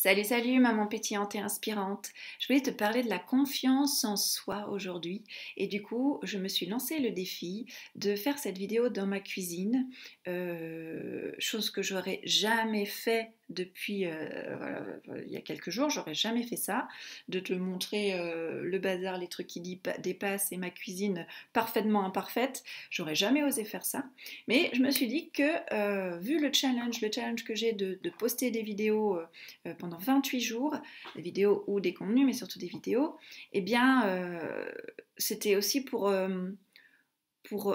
Salut, salut, maman pétillante et inspirante. Je voulais te parler de la confiance en soi aujourd'hui. Et du coup, je me suis lancé le défi de faire cette vidéo dans ma cuisine, chose que j'aurais jamais fait depuis voilà, il y a quelques jours. J'aurais jamais fait ça, de te montrer le bazar, les trucs qui dépassent et ma cuisine parfaitement imparfaite. J'aurais jamais osé faire ça. Mais je me suis dit que vu le challenge que j'ai de poster des vidéos pendant 28 jours, des vidéos ou des contenus, mais surtout des vidéos, eh bien, c'était aussi pour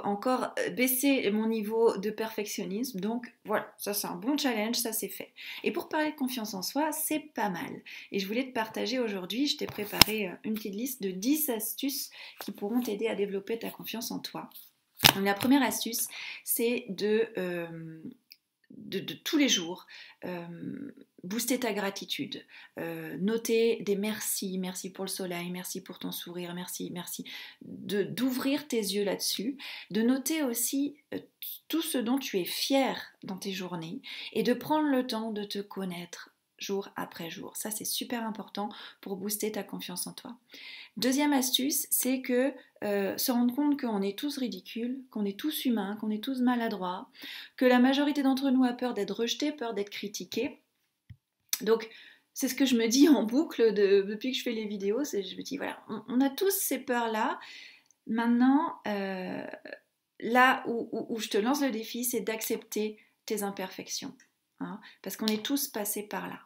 encore baisser mon niveau de perfectionnisme. Donc voilà, ça c'est un bon challenge, ça c'est fait. Et pour parler de confiance en soi, c'est pas mal. Et je voulais te partager aujourd'hui, je t'ai préparé une petite liste de 10 astuces qui pourront t'aider à développer ta confiance en toi. Donc, la première astuce, c'est de tous les jours, booster ta gratitude, noter des merci, merci pour le soleil, merci pour ton sourire, merci, merci, d'ouvrir tes yeux là-dessus, de noter aussi tout ce dont tu es fier dans tes journées et de prendre le temps de te connaître jour après jour. Ça, c'est super important pour booster ta confiance en toi. Deuxième astuce, c'est que se rendre compte qu'on est tous ridicules, qu'on est tous humains, qu'on est tous maladroits, que la majorité d'entre nous a peur d'être rejetés, peur d'être critiqués. Donc, c'est ce que je me dis en boucle depuis que je fais les vidéos. Je me dis, voilà, on a tous ces peurs-là. Maintenant, là où je te lance le défi, c'est d'accepter tes imperfections. Hein, parce qu'on est tous passés par là.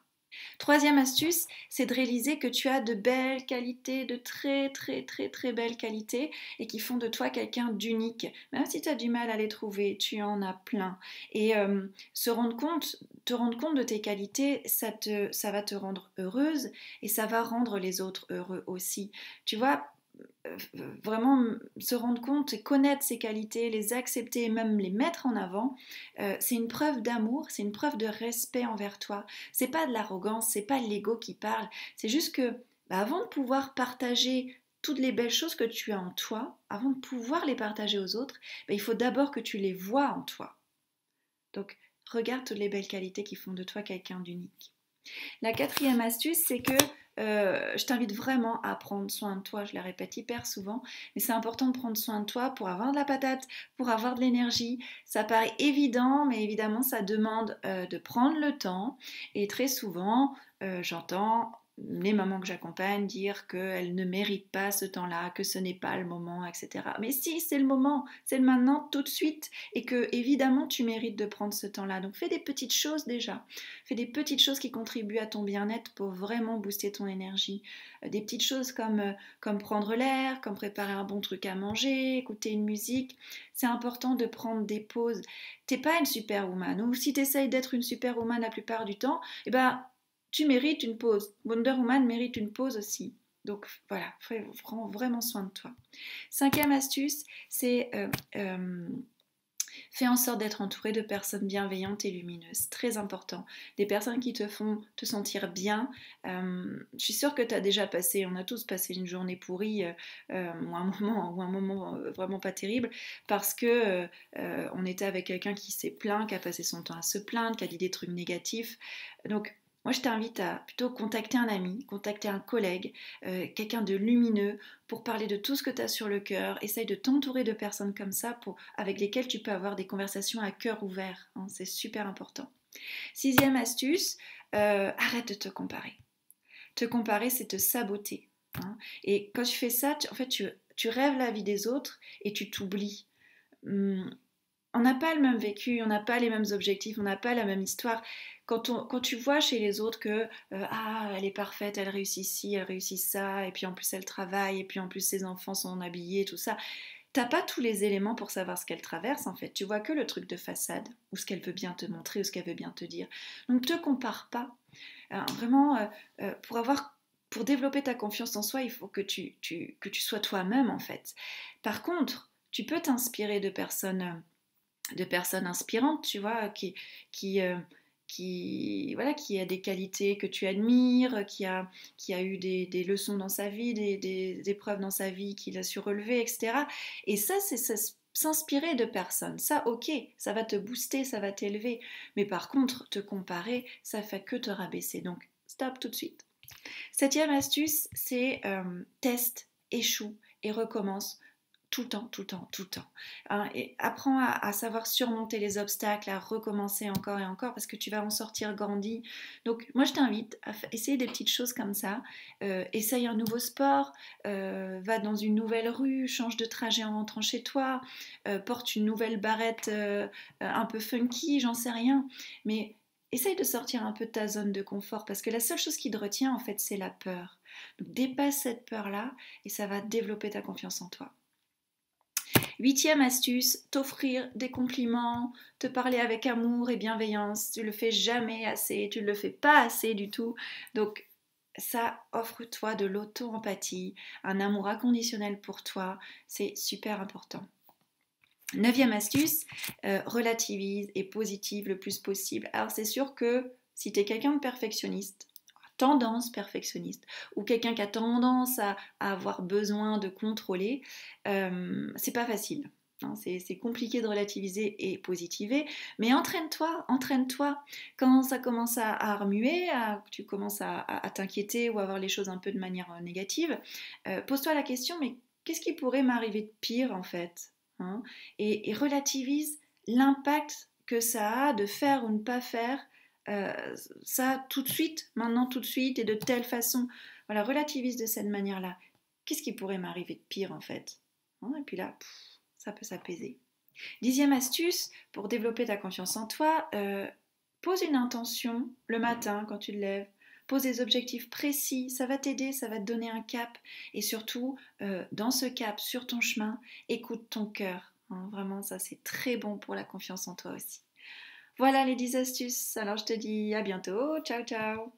Troisième astuce, c'est de réaliser que tu as de belles qualités, de très très très très belles qualités et qui font de toi quelqu'un d'unique. Même si tu as du mal à les trouver, tu en as plein. Et te rendre compte de tes qualités, ça va te rendre heureuse et ça va rendre les autres heureux aussi. Tu vois, vraiment se rendre compte et connaître ses qualités, les accepter et même les mettre en avant, c'est une preuve d'amour, c'est une preuve de respect envers toi. C'est pas de l'arrogance, c'est pas l'ego qui parle, c'est juste que avant de pouvoir partager toutes les belles choses que tu as en toi, avant de pouvoir les partager aux autres, il faut d'abord que tu les vois en toi. Donc regarde toutes les belles qualités qui font de toi quelqu'un d'unique. La quatrième astuce, c'est que je t'invite vraiment à prendre soin de toi. Je le répète hyper souvent, mais c'est important de prendre soin de toi pour avoir de la patate, pour avoir de l'énergie. Ça paraît évident, mais évidemment, ça demande de prendre le temps. Et très souvent, j'entends les mamans que j'accompagne dire qu'elles ne méritent pas ce temps-là, que ce n'est pas le moment, etc. Mais si, c'est le moment, c'est le maintenant, tout de suite, et que évidemment tu mérites de prendre ce temps-là. Donc fais des petites choses déjà, fais des petites choses qui contribuent à ton bien-être pour vraiment booster ton énergie. Des petites choses comme prendre l'air, comme préparer un bon truc à manger, écouter une musique. C'est important de prendre des pauses. T'es pas une superwoman, ou si tu essayes d'être une superwoman la plupart du temps, eh ben tu mérites une pause. Wonder Woman mérite une pause aussi. Donc voilà, prends vraiment soin de toi. Cinquième astuce, c'est fais en sorte d'être entouré de personnes bienveillantes et lumineuses. Très important. Des personnes qui te font te sentir bien. Je suis sûre que tu as déjà passé, on a tous passé une journée pourrie ou un moment vraiment pas terrible parce que on était avec quelqu'un qui s'est plaint, qui a passé son temps à se plaindre, qui a dit des trucs négatifs. Donc moi, je t'invite à plutôt contacter un ami, contacter un collègue, quelqu'un de lumineux pour parler de tout ce que tu as sur le cœur. Essaye de t'entourer de personnes comme ça avec lesquelles tu peux avoir des conversations à cœur ouvert. Hein, c'est super important. Sixième astuce, arrête de te comparer. Te comparer, c'est te saboter. Hein. Et quand tu fais ça, en fait, tu rêves la vie des autres et tu t'oublies. On n'a pas le même vécu, on n'a pas les mêmes objectifs, on n'a pas la même histoire. Quand tu vois chez les autres que elle est parfaite, elle réussit ci, elle réussit ça, et puis en plus elle travaille, et puis en plus ses enfants sont habillés, tout ça, t'as pas tous les éléments pour savoir ce qu'elle traverse en fait. Tu vois que le truc de façade, ou ce qu'elle veut bien te montrer, ou ce qu'elle veut bien te dire. Donc te compare pas. Vraiment, pour développer ta confiance en soi, il faut que tu sois toi-même en fait. Par contre, tu peux t'inspirer de personnes inspirantes, tu vois, qui a des qualités que tu admires, qui a eu des leçons dans sa vie, des épreuves dans sa vie qu'il a su relever, etc. Et ça, c'est s'inspirer de personnes. Ça, ok, ça va te booster, ça va t'élever. Mais par contre, te comparer, ça fait que te rabaisser. Donc, stop tout de suite. Septième astuce, c'est teste, échoue et recommence tout le temps, tout le temps, tout le temps. Hein, et apprends à savoir surmonter les obstacles, à recommencer encore et encore parce que tu vas en sortir grandi. Donc moi je t'invite à essayer des petites choses comme ça. Essaye un nouveau sport, va dans une nouvelle rue, change de trajet en rentrant chez toi, porte une nouvelle barrette un peu funky, j'en sais rien. Mais essaye de sortir un peu de ta zone de confort parce que la seule chose qui te retient en fait c'est la peur. Donc dépasse cette peur-là et ça va développer ta confiance en toi. Huitième astuce, t'offrir des compliments, te parler avec amour et bienveillance. Tu le fais jamais assez, tu ne le fais pas assez du tout. Donc ça, offre-toi de l'auto-empathie, un amour inconditionnel pour toi. C'est super important. Neuvième astuce, relativise et positive le plus possible. Alors c'est sûr que si tu es quelqu'un de perfectionniste, tendance perfectionniste, ou quelqu'un qui a tendance à avoir besoin de contrôler, c'est pas facile. Hein, c'est compliqué de relativiser et positiver, mais entraîne-toi, entraîne-toi. Quand ça commence à remuer, tu commences à t'inquiéter ou à voir les choses un peu de manière négative, pose-toi la question, mais qu'est-ce qui pourrait m'arriver de pire en fait, hein, et relativise l'impact que ça a de faire ou ne pas faire ça tout de suite, maintenant tout de suite et de telle façon. Voilà, relativise de cette manière-là. Qu'est-ce qui pourrait m'arriver de pire en fait, hein, et puis là, ça peut s'apaiser. Dixième astuce pour développer ta confiance en toi, pose une intention le matin quand tu te lèves. Pose des objectifs précis, ça va t'aider, ça va te donner un cap. Et surtout, dans ce cap, sur ton chemin, écoute ton cœur. Hein, vraiment, ça c'est très bon pour la confiance en toi aussi. Voilà les 10 astuces. Alors je te dis à bientôt. Ciao ciao.